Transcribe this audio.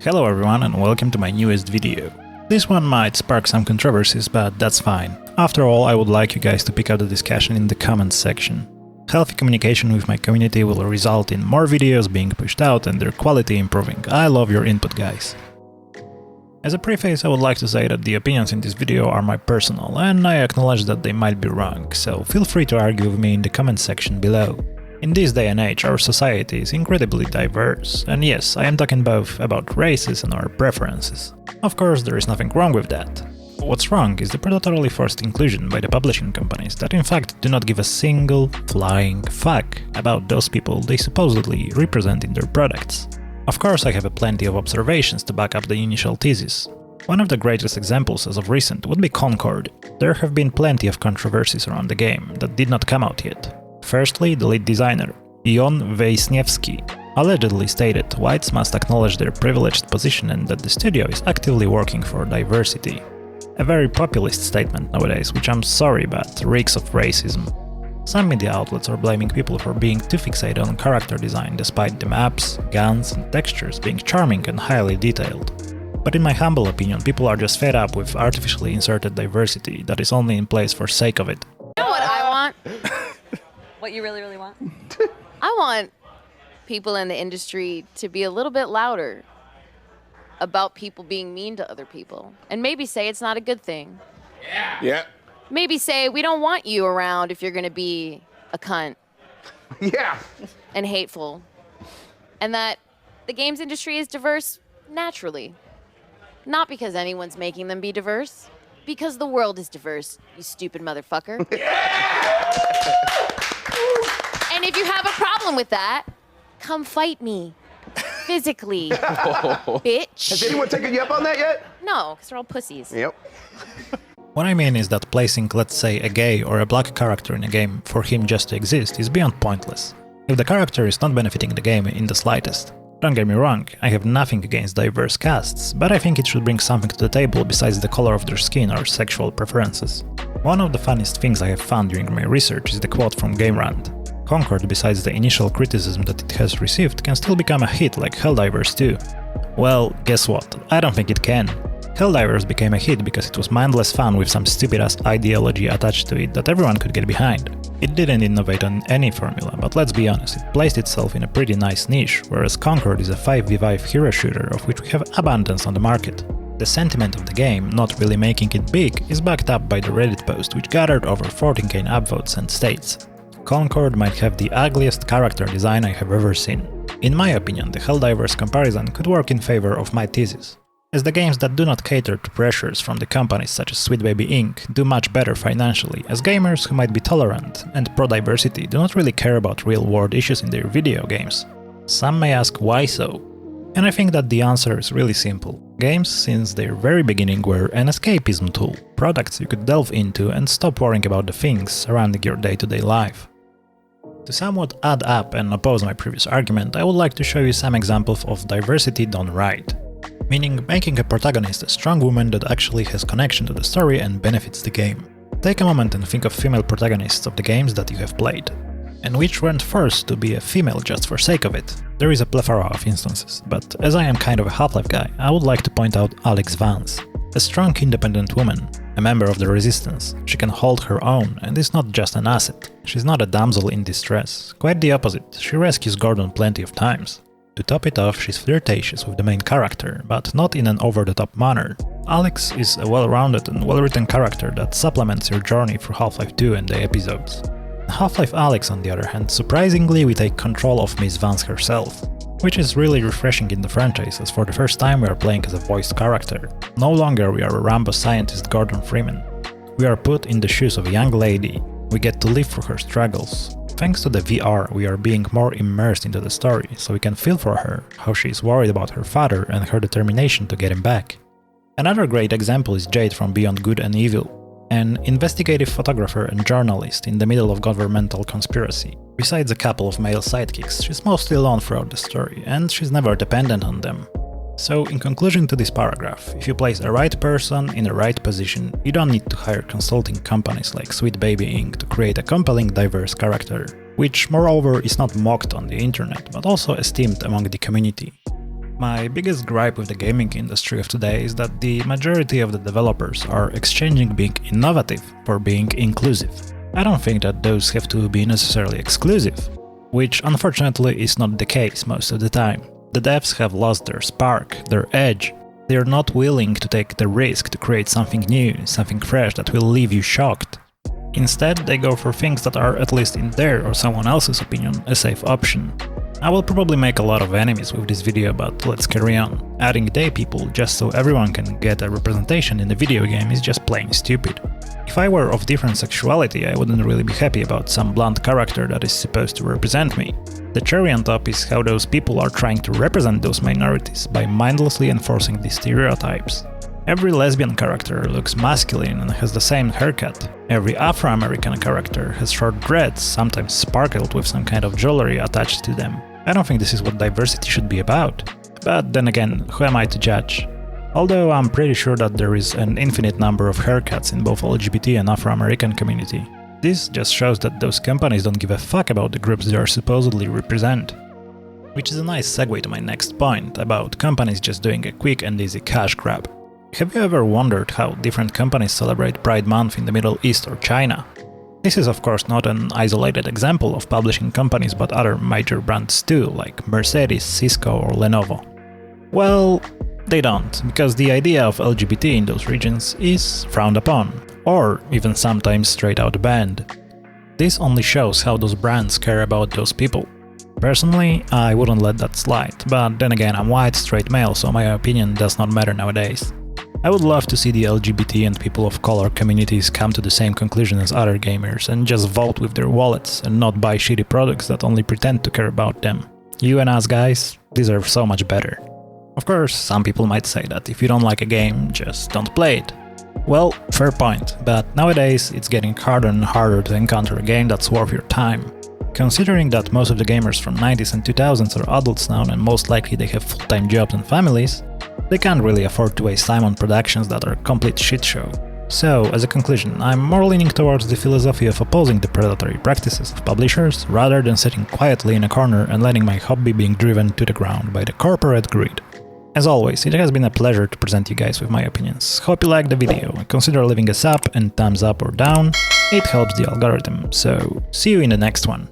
Hello everyone and welcome to my newest video. This one might spark some controversies, but that's fine. After all, I would like you guys to pick up the discussion in the comments section. Healthy communication with my community will result in more videos being pushed out and their quality improving. I love your input, guys. As a preface, I would like to say that the opinions in this video are my personal, and I acknowledge that they might be wrong, so feel free to argue with me in the comments section below. In this day and age, our society is incredibly diverse, and yes, I am talking both about races and our preferences. Of course, there is nothing wrong with that. What's wrong is the predatorily forced inclusion by the publishing companies that in fact do not give a single flying fuck about those people they supposedly represent in their products. Of course, I have plenty of observations to back up the initial thesis. One of the greatest examples as of recent would be Concord. There have been plenty of controversies around the game that did not come out yet. Firstly, the lead designer, Jon Weisniewski, allegedly stated whites must acknowledge their privileged position and that the studio is actively working for diversity. A very populist statement nowadays, which I'm sorry but reeks of racism. Some media outlets are blaming people for being too fixated on character design despite the maps, guns and textures being charming and highly detailed. But in my humble opinion, people are just fed up with artificially inserted diversity that is only in place for sake of it. You know what I want? What you really, really want? I want people in the industry to be a little bit louder about people being mean to other people. And maybe say it's not a good thing. Yeah. Maybe say we don't want you around if you're going to be a cunt. Yeah. And hateful. And that the games industry is diverse naturally. Not because anyone's making them be diverse. Because the world is diverse, you stupid motherfucker. And if you have a problem with that, come fight me. Physically. Bitch. Has anyone taken you up on that yet? No, because they're all pussies. Yep. What I mean is that placing, let's say, a gay or a black character in a game for him just to exist is beyond pointless. If the character is not benefiting the game in the slightest. Don't get me wrong, I have nothing against diverse casts, but I think it should bring something to the table besides the color of their skin or sexual preferences. One of the funniest things I have found during my research is the quote from GameRant. Concord, besides the initial criticism that it has received, can still become a hit like Helldivers 2. Well, guess what? I don't think it can. Helldivers became a hit because it was mindless fun with some stupid-ass ideology attached to it that everyone could get behind. It didn't innovate on any formula, but let's be honest, it placed itself in a pretty nice niche, whereas Concord is a 5v5 hero shooter of which we have abundance on the market. The sentiment of the game, not really making it big, is backed up by the Reddit post which gathered over 14k upvotes and states: Concord might have the ugliest character design I have ever seen. In my opinion, the Helldivers comparison could work in favor of my thesis, as the games that do not cater to pressures from the companies such as Sweet Baby Inc. do much better financially, as gamers who might be tolerant and pro-diversity do not really care about real-world issues in their video games. Some may ask why so, and I think that the answer is really simple. Games since their very beginning were an escapism tool, products you could delve into and stop worrying about the things surrounding your day-to-day life. To somewhat add up and oppose my previous argument, I would like to show you some examples of diversity done right. Meaning making a protagonist a strong woman that actually has connection to the story and benefits the game. Take a moment and think of female protagonists of the games that you have played, and which weren't forced to be a female just for sake of it. There is a plethora of instances, but as I am kind of a Half-Life guy, I would like to point out Alex Vance. A strong independent woman, a member of the Resistance, she can hold her own and is not just an asset. She's not a damsel in distress, quite the opposite, she rescues Gordon plenty of times. To top it off, she's flirtatious with the main character, but not in an over-the-top manner. Alex is a well-rounded and well-written character that supplements your journey through Half-Life 2 and the episodes. Half-Life Alyx, on the other hand, surprisingly we take control of Miss Vance herself, which is really refreshing in the franchise, as for the first time we are playing as a voiced character. No longer we are a Rambo scientist Gordon Freeman. We are put in the shoes of a young lady, we get to live through her struggles. Thanks to the VR, we are being more immersed into the story, so we can feel for her, how she is worried about her father and her determination to get him back. Another great example is Jade from Beyond Good and Evil, an investigative photographer and journalist in the middle of governmental conspiracy. Besides a couple of male sidekicks, she's mostly alone throughout the story, and she's never dependent on them. So, in conclusion to this paragraph, if you place the right person in the right position, you don't need to hire consulting companies like Sweet Baby Inc. to create a compelling, diverse character, which moreover is not mocked on the internet, but also esteemed among the community. My biggest gripe with the gaming industry of today is that the majority of the developers are exchanging being innovative for being inclusive. I don't think that those have to be necessarily exclusive, which unfortunately is not the case most of the time. The devs have lost their spark, their edge. They are not willing to take the risk to create something new, something fresh that will leave you shocked. Instead, they go for things that are, at least in their or someone else's opinion, a safe option. I will probably make a lot of enemies with this video, but let's carry on. Adding gay people just so everyone can get a representation in the video game is just plain stupid. If I were of different sexuality, I wouldn't really be happy about some blunt character that is supposed to represent me. The cherry on top is how those people are trying to represent those minorities by mindlessly enforcing these stereotypes. Every lesbian character looks masculine and has the same haircut. Every Afro-American character has short dreads, sometimes sparkled with some kind of jewelry attached to them. I don't think this is what diversity should be about. But then again, who am I to judge? Although I'm pretty sure that there is an infinite number of haircuts in both LGBT and Afro-American community. This just shows that those companies don't give a fuck about the groups they are supposedly represent. Which is a nice segue to my next point, about companies just doing a quick and easy cash grab. Have you ever wondered how different companies celebrate Pride Month in the Middle East or China? This is of course not an isolated example of publishing companies, but other major brands too, like Mercedes, Cisco or Lenovo. Well, they don't, because the idea of LGBT in those regions is frowned upon, or even sometimes straight out banned. This only shows how those brands care about those people. Personally, I wouldn't let that slide, but then again I'm white, straight male, so my opinion does not matter nowadays. I would love to see the LGBT and people of color communities come to the same conclusion as other gamers and just vote with their wallets and not buy shitty products that only pretend to care about them. You and us guys deserve so much better. Of course, some people might say that if you don't like a game, just don't play it. Well, fair point, but nowadays it's getting harder and harder to encounter a game that's worth your time. Considering that most of the gamers from 90s and 2000s are adults now and most likely they have full-time jobs and families, they can't really afford to waste time on productions that are a complete shit show. So, as a conclusion, I'm more leaning towards the philosophy of opposing the predatory practices of publishers rather than sitting quietly in a corner and letting my hobby being driven to the ground by the corporate greed. As always, it has been a pleasure to present you guys with my opinions. Hope you liked the video, consider leaving a sub and thumbs up or down, it helps the algorithm, so see you in the next one.